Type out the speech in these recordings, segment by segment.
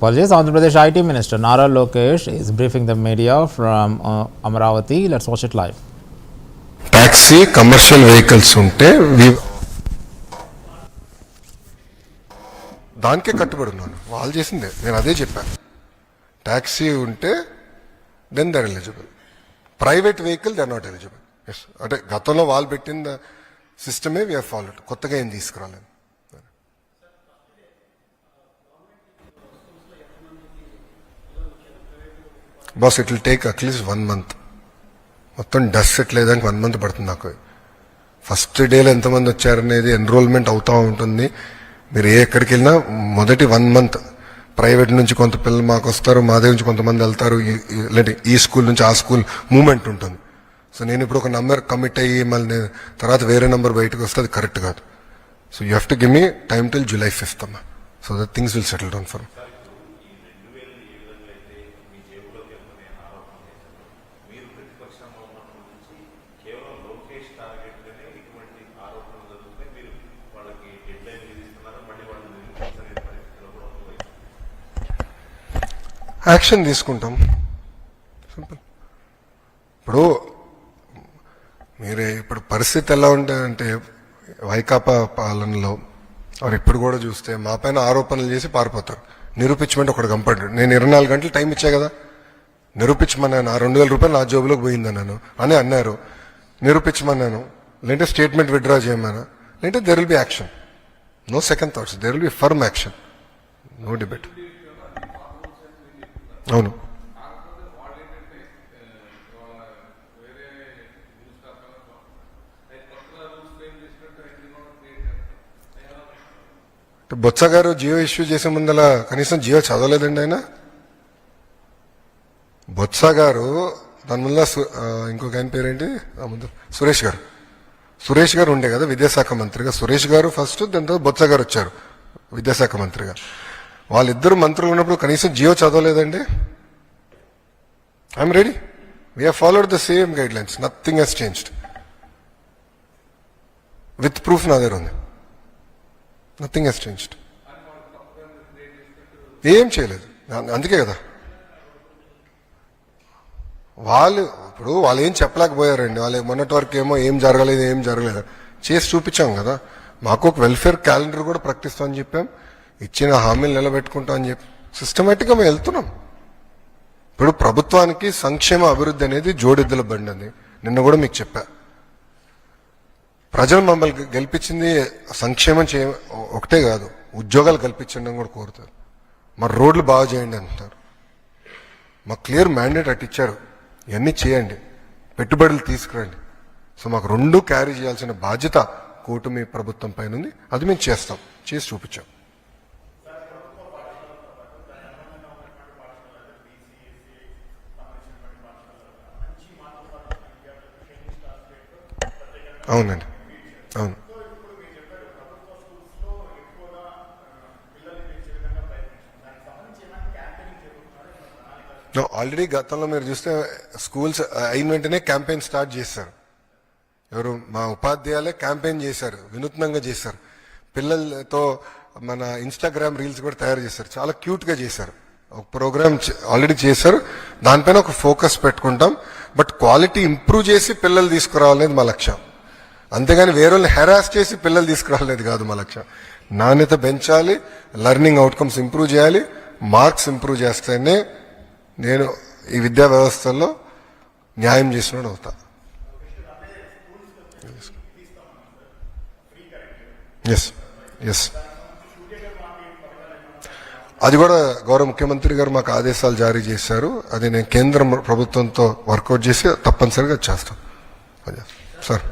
Apologies. Andhra Pradesh IT Minister Nara Lokesh is briefing the media from Amaravati. Let's watch it live. Taxi commercial vehicles ఉంటే దానికే కట్టుబడున్నాను. వాళ్ళు చేసిందే, నేను అదే చెప్పాను. ట్యాక్సీ ఉంటే then they're eligible, private vehicle they are not eligible. Yes, అంటే గతంలో వాళ్ళు పెట్టిన సిస్టమే వీఆర్ ఫాలోడ్, కొత్తగా ఏం తీసుకురాలేదు. Boss it will take at least 1 month. మొత్తం డస్ట్ సెట్ లేదానికి 1 month పడుతుంది నాకు. ఫస్ట్ డేలో ఎంతమంది వచ్చారనేది ఎన్రోల్మెంట్ అవుతూ ఉంటుంది. మీరు ఎక్కడికి వెళ్ళినా మొదటి 1 month ప్రైవేట్ నుంచి కొంత పిల్లలు మాకు వస్తారు, మా దగ్గర నుంచి కొంతమంది వెళ్తారు, లేదంటే ఈ స్కూల్ నుంచి ఆ స్కూల్ మూమెంట్ ఉంటుంది. సో నేను ఇప్పుడు ఒక నంబర్ కమిట్ అయ్యి మళ్ళీ తర్వాత వేరే నెంబర్ బయటకు వస్తే అది కరెక్ట్ కాదు. So you have to give me time till July 5th అమ్మా, so that things will settle down for. Action తీసుకుంటాం, సింపుల్. ఇప్పుడు పరిస్థితి ఎలా ఉంటుందంటే వైకాపా పాలనలో వారు ఇప్పుడు కూడా చూస్తే మా పైన ఆరోపణలు చేసి పారిపోతారు. నిరూపించమంటే ఒకటి కంపడ్డాడు. నేను 24 గంటలు టైం ఇచ్చా కదా, నిరూపించమన్నాను. ఆ 2000 రూపాయలు నా జోబులోకి పోయిందన్నాను అని అన్నారు. నిరూపించమన్నాను, లేదంటే స్టేట్మెంట్ విత్డ్రా చేయమన్నా, లేదంటే there will be action. No second thoughts, there will be firm action, no debate. అవును, బొత్స గారు జియో ఇష్యూ చేసే ముందల కనీసం జియో చదవలేదండి ఆయన. బొత్స గారు దాని ముందు ఇంకొక ఆయన పేరేంటి ముందు సురేష్ గారు ఉండే కదా విద్యాశాఖ మంత్రిగా. సురేష్ గారు ఫస్ట్, దాని తర్వాత బొత్స గారు వచ్చారు విద్యాశాఖ మంత్రిగా. వాళ్ళిద్దరు మంత్రులు ఉన్నప్పుడు కనీసం జియో చదవలేదండి. I'm ready, we have followed the same guidelines, nothing has changed. With proof నా దగ్గర ఉంది, నథింగ్ హెస్ చేంజ్డ్. ఏం చేయలేదు, అందుకే కదా వాళ్ళు ఏం చెప్పలేకపోయారండి. వాళ్ళు మొన్నటి వరకు ఏం జరగలేదు చేసి చూపించాం కదా. మాకు ఒక వెల్ఫేర్ క్యాలెండర్ కూడా ప్రకటిస్తామని చెప్పాం, ఇచ్చిన హామీలు నిలబెట్టుకుంటాం అని చెప్పి సిస్టమేటిక్గా మేము వెళ్తున్నాం. ఇప్పుడు ప్రభుత్వానికి సంక్షేమ అభివృద్ధి అనేది జోడెద్దుల బండి అని నిన్న కూడా మీకు చెప్పా. ప్రజలు మమ్మల్ని గెలిపించింది సంక్షేమం ఒకటే కాదు, ఉద్యోగాలు కల్పించండి కూడా కోరుతారు. మరి రోడ్లు బాగు చేయండి అంటున్నారు. మాకు క్లియర్ మ్యాండేట్ అటు ఇచ్చారు, ఇవన్నీ చేయండి, పెట్టుబడులు తీసుకురండి. సో మాకు రెండు క్యారీ చేయాల్సిన బాధ్యత కూటమి ప్రభుత్వం పైన ఉంది. అది మేము చేస్తాం, చేసి చూపించాం. అవునండి, అవును. ఆల్రెడీ గతంలో మీరు చూస్తే స్కూల్స్ అయిన వెంటనే క్యాంపెయిన్ స్టార్ట్ చేశారు. ఎవరు మా ఉపాధ్యాయులే క్యాంపెయిన్ చేశారు, వినూత్నంగా చేశారు. పిల్లలతో మన ఇన్స్టాగ్రామ్ రీల్స్ కూడా తయారు చేశారు, చాలా క్యూట్గా చేశారు. ఒక ప్రోగ్రామ్ ఆల్రెడీ చేశారు, దానిపైన ఒక ఫోకస్ పెట్టుకుంటాం. బట్ క్వాలిటీ ఇంప్రూవ్ చేసి పిల్లలు తీసుకురావాలనేది మా లక్ష్యం, అంతేగాని వేరే వాళ్ళని హెరాస్ చేసి పిల్లలు తీసుకురాలేదు కాదు మా లక్ష్యం. నాణ్యత పెంచాలి, లెర్నింగ్ అవుట్కమ్స్ ఇంప్రూవ్ చేయాలి. మార్క్స్ ఇంప్రూవ్ చేస్తేనే నేను ఈ విద్యా వ్యవస్థలో న్యాయం చేసినోడు అవుతా. ఎస్, అది కూడా గౌరవ ముఖ్యమంత్రి గారు మాకు ఆదేశాలు జారీ చేశారు. అది నేను కేంద్ర ప్రభుత్వంతో వర్కౌట్ చేసి తప్పనిసరిగా చేస్తాను. Sir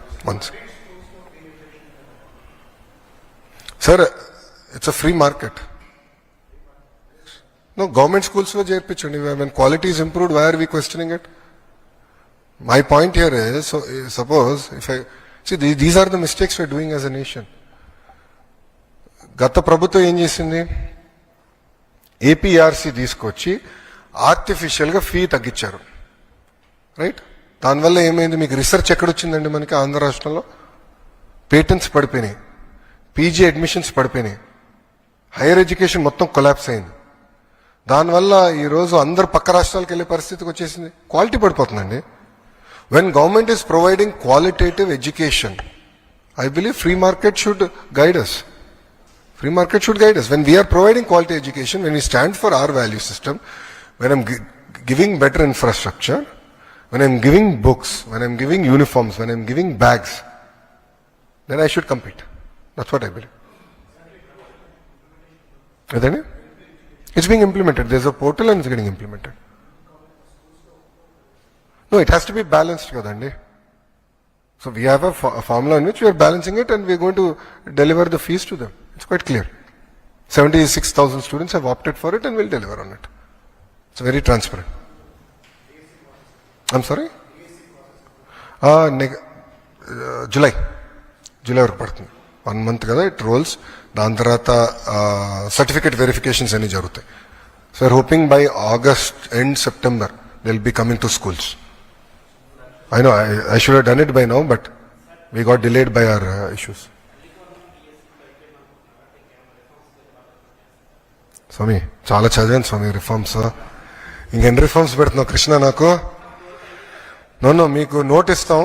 sir it's a free market. No, government schools lo చేర్పించండి. When quality is improved, why are we questioning it? My point here is, so suppose if I see these are the mistakes we are doing as a nation. గత ప్రభుత్వం ఏం చేసింది, APRC తీసుకొచ్చి ఆర్టిఫిషియల్గా fee తగ్గించారు, right? దానివల్ల ఏమైంది, మీకు రీసెర్చ్ ఎక్కడొచ్చిందండి మనకి ఆంధ్ర రాష్ట్రంలో? పేటెంట్స్ పడిపోయినాయి, పీజీ అడ్మిషన్స్ పడిపోయినాయి, హైయర్ ఎడ్యుకేషన్ మొత్తం కొలాప్స్ అయింది. దానివల్ల ఈరోజు అందరు పక్క రాష్ట్రాలకు వెళ్ళే పరిస్థితికి వచ్చేసింది. క్వాలిటీ పడిపోతుందండి. When government is providing qualitative education, I believe free market should guide us. Free market should guide us. When we are providing quality education, when we stand for our value system, when I'm giving better infrastructure, when I'm giving books, when I'm giving uniforms, when I'm giving bags, then I should compete. That's what I believe. Isn't it? It's being implemented. There's a portal and it's getting implemented. No, it has to be balanced, kadandi. So we have a formula in which we are balancing it and we are going to deliver the fees to them. It's quite clear. 76,000 students have opted for it and will deliver on it. It's very transparent. I'm sorry? July వరకు పడుతుంది. 1 month కదా it rolls. దాని తర్వాత certificate verifications అన్ని జరుగుతాయి. So we're hoping by August, end September, they'll be coming to schools. I know, I should have done it by now, but we got delayed by our issues. స్వామి చాలా చదివాను స్వామి reforms. ఇంకెన్ని reforms పెడుతున్నావు కృష్ణ నాకు? No మీకు note ఇస్తాం.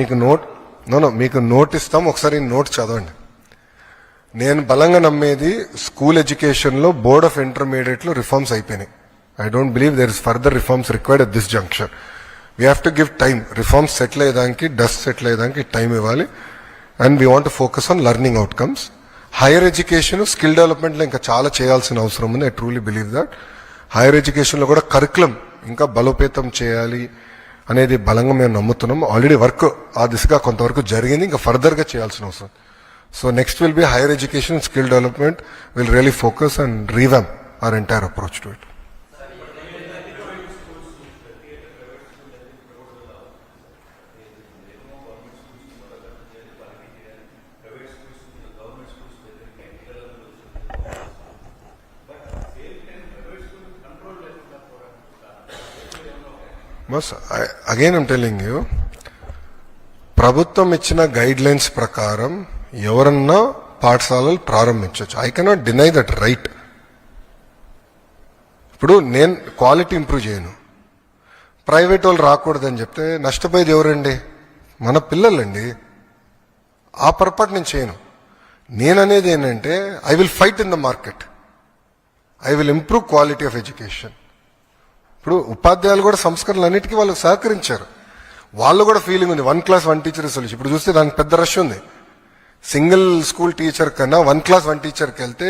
మీకు note ఇస్తాం, ఒకసారి నోట్ చదవండి. నేను బలంగా నమ్మేది స్కూల్ ఎడ్యుకేషన్లో బోర్డ్ ఆఫ్ ఇంటర్మీడియట్లో రిఫార్మ్స్ అయిపోయినాయి. I don't believe there is further reforms required at this junction. We have to give time. Reforms settle అయ్యేదానికి, డస్ట్ సెటిల్ అయ్యేదానికి టైం ఇవ్వాలి. And we want focus on learning outcomes. Higher education, skill డెవలప్మెంట్లో ఇంకా చాలా చేయాల్సిన అవసరం ఉంది. I truly believe that. Higher ఎడ్యుకేషన్లో కూడా కరికులం ఇంకా బలోపేతం చేయాలి అనేది బలంగా మేము నమ్ముతున్నాం. ఆల్రెడీ వర్క్ ఆ దిశగా కొంతవరకు జరిగింది, ఇంకా ఫర్దర్గా చేయాల్సిన అవసరం. So next will be higher education, skill development will really focus and revamp our entire approach to it. Again I'm telling you, ప్రభుత్వం ఇచ్చిన గైడ్ లైన్స్ ప్రకారం ఎవరన్నా పాఠశాలలు ప్రారంభించవచ్చు. I cannot deny that right. ఇప్పుడు నేను క్వాలిటీ ఇంప్రూవ్ చేయను, private వాళ్ళు రాకూడదని చెప్తే నష్టపోయేది ఎవరండి? మన పిల్లలండి. ఆ పొరపాటు నేను చేయను. నేననేది ఏంటంటే I will fight in the market, I will improve quality of education. ఇప్పుడు ఉపాధ్యాయులు కూడా సంస్కరణలు అన్నిటికీ వాళ్ళకి సహకరించారు. వాళ్ళు కూడా ఫీలింగ్ ఉంది 1 class 1 teacher సొల్యూషన్. ఇప్పుడు చూస్తే దానికి పెద్ద రష్ ఉంది. సింగిల్ స్కూల్ టీచర్ కన్నా 1 class 1 teacherకి వెళ్తే